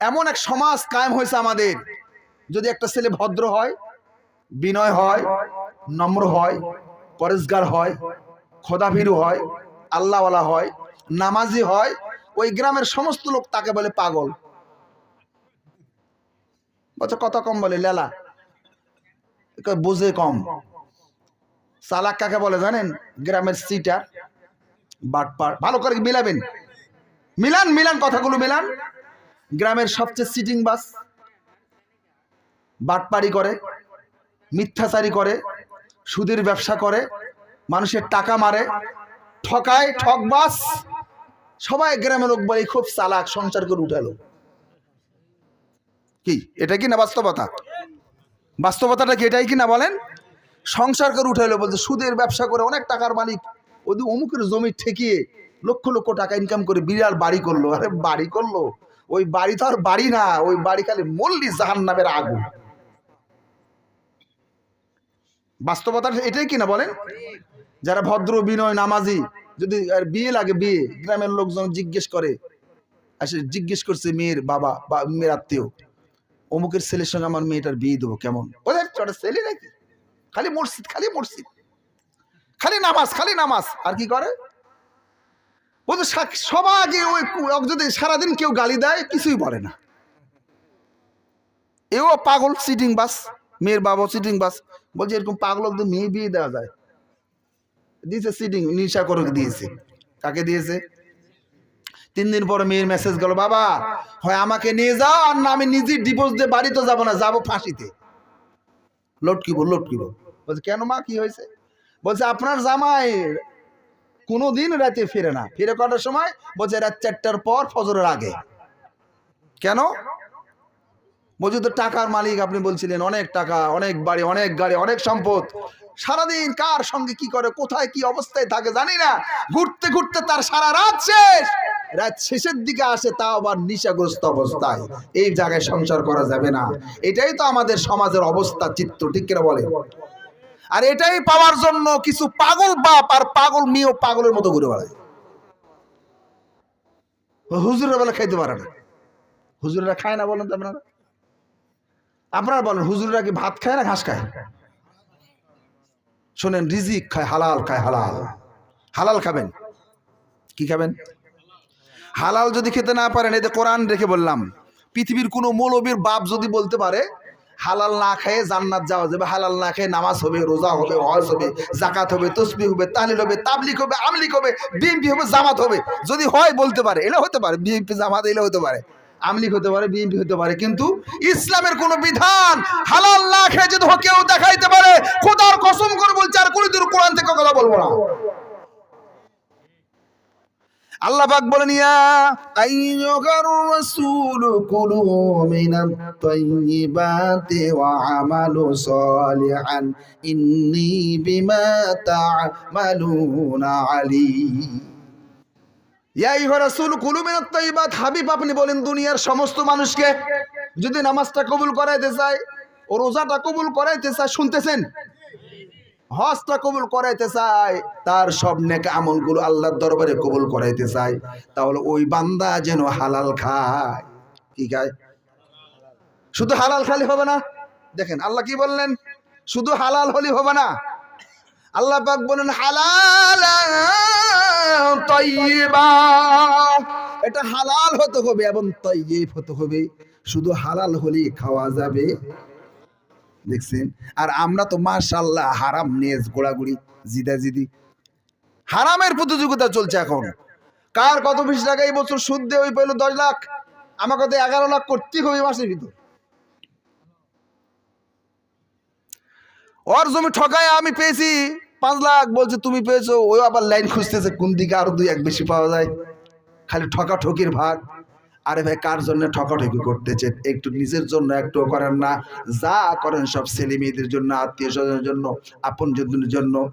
এমন এক সমাজ কায়েম হয়েছে আমাদের, যদি একটা ছেলে ভদ্র হয়, বিনয় হয়, নম্র হয়, পরেশগার হয়, খোদাভীরু হয়, আল্লাহওয়ালা হয়, নামাজি হয়, ওই গ্রামের সমস্ত লোক তাকে বলে পাগল। বলছে কত কম বলে, লেলা, বুঝে কম। চালাক কাকে বলে জানেন? গ্রামের সিটার, বাটপার। ভালো করে মিলাবেন, মিলান মিলান কথাগুলো মিলান। গ্রামের সবচেয়ে সিটিং বাস, বাটপারি করে, মিথ্যাচারী করে, সুদের ব্যবসা করে, মানুষের টাকা মারে, ঠকায়, ঠকবাস। সবাই গ্রামের লোক বলে খুব চালাক, সংসার করে উঠালো। কি এটা কি না বাস্তবতা? বাস্তবতাটা কি এটাই কি না বলেন? সংসার করে উঠাইলো, বলছে সুদের ব্যবসা করে অনেক টাকার মালিক, ওই অমুকের জমি ঠেকিয়ে লক্ষ লক্ষ টাকা ইনকাম করে বিরাট বাড়ি করলো। আরে বাড়ি করলো, ওই বাড়ি তো আর বাড়ি না, ওই বাড়ি খালি মল্লি জাহান্নামের আগুন। বাস্তবতা এটাই কিনা বলেন? যারা ভদ্র, বিনয়, নামাজি, যদি আর বিয়ে লাগে, বিয়ে গ্রামের লোকজন জিজ্ঞেস করে, আসে জিজ্ঞেস করছে মেয়ের বাবা বা মেয়ের আত্মীয়, অমুকের ছেলের সঙ্গে আমার মেয়েটার বিয়ে দেবো, কেমন? ওদের ছোটা ছেলে নাকি, খালি মসজিদ, খালি মসজিদ, খালি নামাজ, খালি নামাজ। আর কি করে? বলছে সবাইকে ওই যদি সারাদিন কেউ গালি দেয় কিছুই বলে না। এও পাগল, সিটিং বাস, মেয়ের বাবা সিটিং বাস। বলছে এরকম পাগল মেয়ে বিয়ে দেওয়া যায়? দিয়েছে সিটিং, নিশা করে দিয়েছে। কাকে দিয়েছে? 3 দিন পরে মেয়ের মেসেজ গেল, বাবা হয় আমাকে নিয়ে যাও, আর না আমি নিজে ডিভোর্স দিয়ে বাড়ি তো যাবো না, যাবো ফাঁসিতে, লটকিব লটকিব। বলছে কেন মা, কি হয়েছে? বলছে আপনার জামাই কোনোদিন রাতে ফিরে না, ফিরে কটার সময়? বলছে রাত 4টার পর, ফজরের আগে। কেন? বলছে তো টাকার মালিক, আপনি বলছিলেন অনেক টাকা, অনেক বাড়ি, অনেক গাড়ি, অনেক সম্পদ, সারাদিন কার সঙ্গে কি করে, কোথায় কি অবস্থায় থাকে জানি না, ঘুরতে ঘুরতে তার সারা রাত শেষ, রাত শেষের দিকে আসে, তাও আবার নিশাগ্রস্ত অবস্থায়। এই জায়গায় সংসার করা যাবে না। এটাই তো আমাদের সমাজের অবস্থা, চিত্র, ঠিক কিনা বলে? আর এটাই পাওয়ার জন্য কিছু পাগল বাপ আর পাগল মেয়েও পাগলের মতো ঘুরে বেড়ায়। হুজুরের বেলা খাইতে পারে না। হুজুরেরা খায় না বলেন তো আপনারা? আপনারা বলেন হুজুরেরা কি ভাত খায় না ঘাস খায়? শোনেন, রিজিক খায়, হালাল খায়, হালাল। হালাল খাবেন। কি খাবেন? হালাল যদি খেতে না পারেন, এতে কোরআন রেখে বললাম, পৃথিবীর কোনো মৌলবীর বাপ যদি বলতে পারে হালাল না খেয়ে জান্নাত যাওয়া যাবে, হালাল না খেয়ে নামাজ হবে, রোজা হবে, হজ হবে, যাকাত হবে, তাসবিহ হবে, তাহলিল হবে, তাবলিগ হবে, আমলিগ হবে, বিএনপি হবে, জামাত হবে, যদি হয় বলতে পারে, এলে হতে পারে, বিএনপি জামাত এলে হতে পারে, আমলিগ হতে পারে, বিএনপি হতে পারে, কিন্তু ইসলামের কোন বিধান হালাল না খেয়ে যদি কেউ দেখাইতে পারে, খোদার কসম করে বলছে আর কোনদিন কোরআন থেকে কথা বলবো না। আল্লাহ পাক বলেন, ইয়া আইয়ুহার রাসূল কুলু মিনাত তাইয়্যিবাতি ওয়া আমালু সালিহান ইন্নী বিমা তা'মালুনা আলীম। ইয়া আইয়ুহার রাসূল কুলু মিনাত তাইয়্যিবাত, হাবিব আপনি বলেন দুনিয়ার সমস্ত মানুষকে যদি নামাজটা কবুল করাইতে চায়, ও রোজাটা কবুল করাইতে চায়, শুনতেছেন, হজটা কবুল করাইতে চায়, তার সব নেক আমলগুলো আল্লাহর দরবারে কবুল করাইতে চায়, তাহলে ওই বান্দা যেন হালাল খায়। কি খায়? শুধু হালাল খালি হবে না। দেখেন আল্লাহ কি বললেন, শুধু হালাল হলি হবে না। আল্লাহ পাক বলেন হালাল তাইয়্যিবা, এটা হালাল হতে হবে এবং তাইয়্যিব হতে হবে। শুধু হালাল হলি খাওয়া যাবে। দেখছেন? আর আমরা তো মাশাআল্লাহ হারাম নিয়ে গোড়াগুড়ি, জিদাজিদি, হারামের প্রতিযোগিতা চলছে এখন। কার কত বেশি টাকা এই বছর সুদ দিয়ে ওই পেল 10 লাখ, আমাকে তো 11 লাখ করতে হবে মাসের ভিতর। ওর জমি ঠকায় আমি পেয়েছি 5 লাখ, বলছে তুমি পেয়েছো, ওই আবার লাইন খুঁজতেছে কোন দিকে আরো 2-1 বেশি পাওয়া যায়, খালি ঠকাঠকির ভাগ। আরে ভাই, কার জন্য ঠকাঠকি করতেছেন? একটু নিজের জন্য একটু করেন না? যা করেন সব ছেলে মেয়েদের জন্য, আত্মীয় স্বজনের জন্য, আপন জনের জন্য।